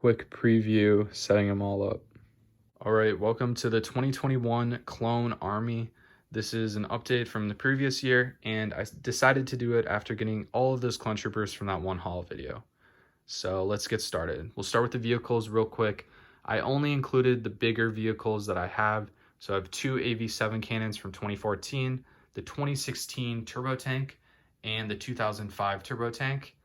Quick preview, setting them all up. All right, welcome to the 2021 Clone Army. This is an update from the previous year, and I decided to do it after getting all of those clone troopers from that one haul video. So let's get started. We'll start with the vehicles real quick. I only included the bigger vehicles that I have. So I have two AV7 cannons from 2014, the 2016 turbo tank, and the 2005 turbo tank.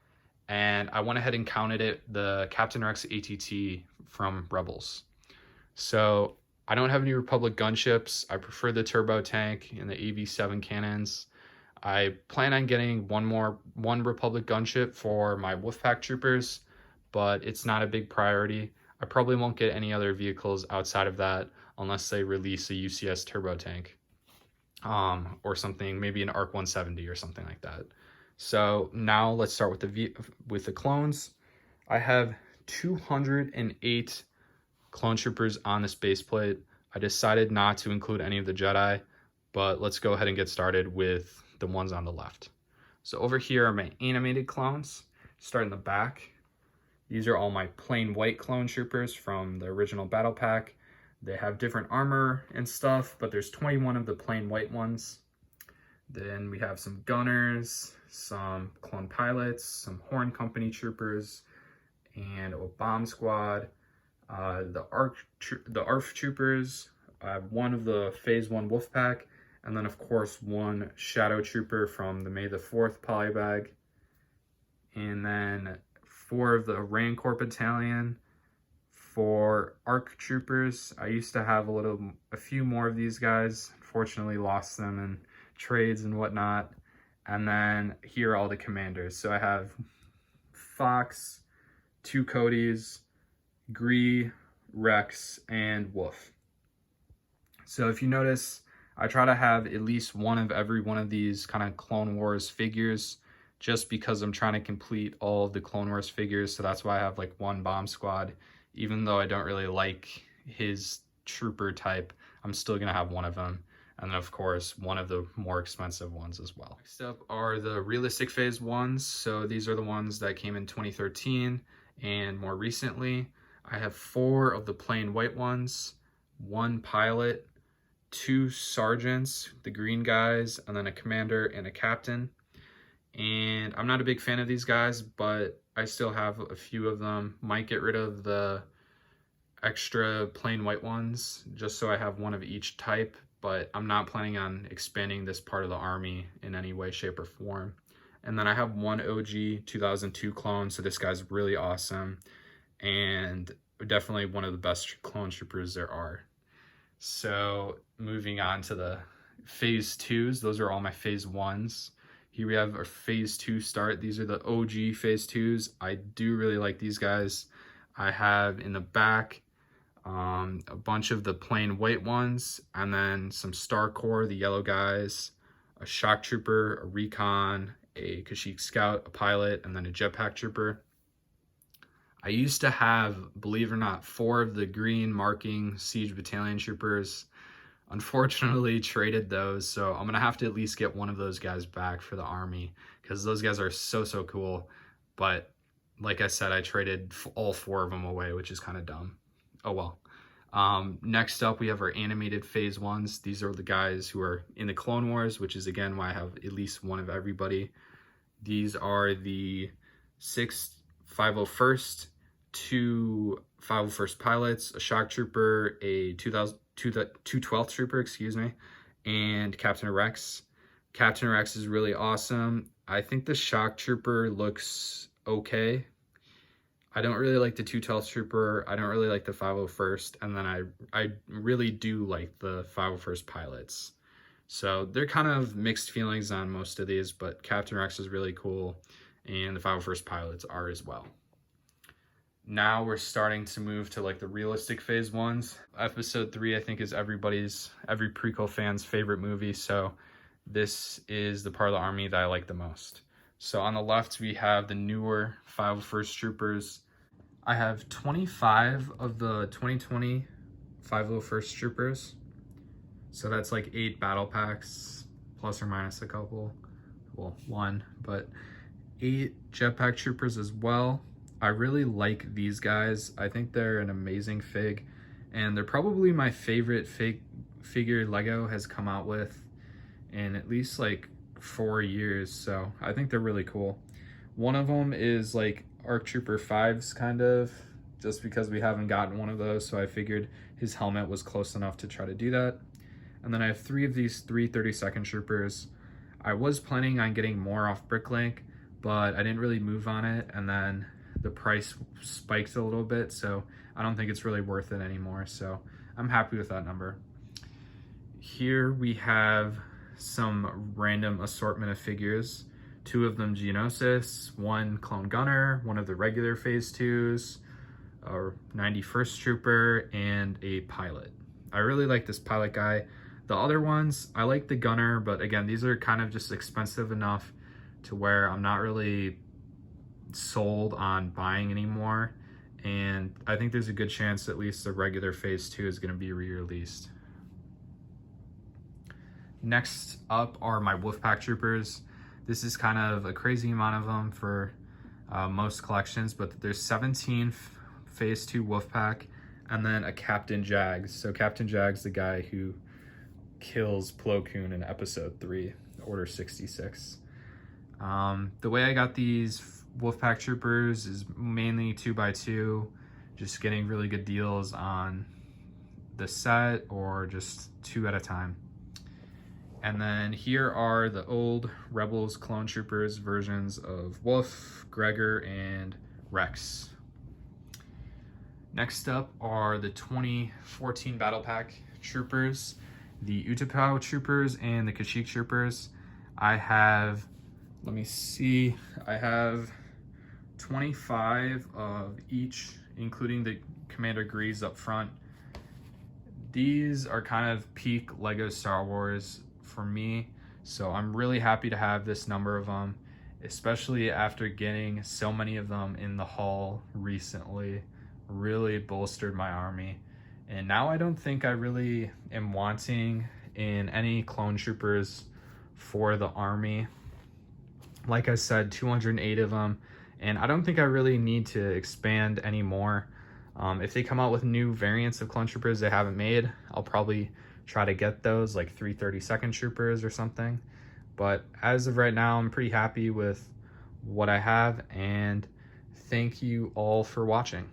And I went ahead and counted it, the Captain Rex ATT from Rebels. So I don't have any Republic gunships. I prefer the turbo tank and the AV7 cannons. I plan on getting one Republic gunship for my Wolfpack troopers, but it's not a big priority. I probably won't get any other vehicles outside of that unless they release a UCS turbo tank, or something, maybe an ARC 170 or something like that. So now let's start with the clones. I have 208 clone troopers on this base plate. I decided not to include any of the Jedi, but let's go ahead and get started with the ones on the left. So over here are my animated clones. Start in the back. These are all my plain white clone troopers from the original battle pack. They have different armor and stuff, but there's 21 of the plain white ones. Then we have some gunners, some clone pilots, some Horn Company troopers, and a bomb squad. The Arf Troopers. I have one of the Phase 1 Wolfpack, and then of course one Shadow Trooper from the May the 4th polybag. And then 4 of the Rancor Battalion. For ARC Troopers, I used to have a few more of these guys. Unfortunately lost them in trades and whatnot. And then here are all the commanders. So I have Fox, 2 Codys, Gree, Rex, and Wolf. So if you notice, I try to have at least one of every one of these kind of Clone Wars figures, just because I'm trying to complete all of the Clone Wars figures. So that's why I have like one bomb squad. Even though I don't really like his trooper type, I'm still gonna have one of them. And then of course, one of the more expensive ones as well. Next up are the realistic phase ones. So these are the ones that came in 2013 and more recently. I have 4 of the plain white ones, 1 pilot, 2 sergeants, the green guys, and then a commander and a captain. And I'm not a big fan of these guys, but I still have a few of them. Might get rid of the extra plain white ones just so I have one of each type, but I'm not planning on expanding this part of the army in any way, shape, or form. And then I have one OG 2002 clone, so this guy's really awesome and definitely one of the best clone troopers there are. So moving on to the phase 2s, those are all my phase 1s. Here we have our phase 2 start. These are the OG phase 2s. I do really like these guys. I have in the back a bunch of the plain white ones, and then some Star Corps, the yellow guys, a shock trooper, a recon, a Kashyyyk scout, a pilot, and then a jetpack trooper. I used to have, believe it or not, 4 of the green marking siege battalion troopers. Unfortunately traded those, so I'm gonna have to at least get one of those guys back for the army, because those guys are so cool. But like I said, I traded all 4 of them away, which is kind of dumb. Oh well. Next up we have our animated phase 1s. These are the guys who are in the Clone Wars, which is again why I have at least one of everybody. These are the 6th 501st, 2 501st pilots, a shock trooper, a 212th trooper, excuse me, and Captain Rex. Captain Rex is really awesome. I think the shock trooper looks okay. I don't really like the 212th trooper. I don't really like the 501st, and then I really do like the 501st pilots. So they're kind of mixed feelings on most of these, but Captain Rex is really cool, and the 501st pilots are as well. Now we're starting to move to like the realistic phase 1s. Episode 3, I think, is every prequel fan's favorite movie. So this is the part of the army that I like the most. So on the left, we have the newer 501st troopers. I have 25 of the 2020 501st troopers. So that's like 8 battle packs, plus or minus a couple. Well, 1, but 8 jetpack troopers as well. I really like these guys. I think they're an amazing fig, and they're probably my favorite figure Lego has come out with in at least like 4 years, so I think they're really cool. One of them is like Arf Trooper 5's kind of, just because we haven't gotten one of those, so I figured his helmet was close enough to try to do that. And then I have 3 of these 332nd Troopers. I was planning on getting more off Bricklink, but I didn't really move on it, and then the price spiked a little bit, so I don't think it's really worth it anymore, so I'm happy with that number. Here we have some random assortment of figures. 2 of them Geonosis, 1 Clone Gunner, 1 of the regular Phase 2s, a 91st Trooper, and a pilot. I really like this pilot guy. The other ones, I like the Gunner, but again, these are kind of just expensive enough to where I'm not really sold on buying anymore. And I think there's a good chance at least the regular Phase 2 is going to be re-released. Next up are my Wolfpack Troopers. This is kind of a crazy amount of them for most collections, but there's 17 Phase 2 Wolfpack, and then a Captain Jags. So Captain Jags, the guy who kills Plo Koon in episode 3, Order 66. The way I got these Wolfpack Troopers is mainly 2x2, just getting really good deals on the set or just 2 at a time. And then here are the old Rebels Clone Troopers versions of Wolf, Gregor, and Rex. Next up are the 2014 Battle Pack Troopers, the Utapau Troopers, and the Kashyyyk Troopers. I have, let me see, I have 25 of each, including the Commander Grease up front. These are kind of peak Lego Star Wars for me, so I'm really happy to have this number of them, especially after getting so many of them in the haul recently. Really bolstered my army, and now I don't think I really am wanting in any clone troopers for the army. Like I said, 208 of them, and I don't think I really need to expand anymore. If they come out with new variants of clone troopers they haven't made, I'll probably try to get those, like 332nd Troopers or something. But as of right now, I'm pretty happy with what I have, and thank you all for watching.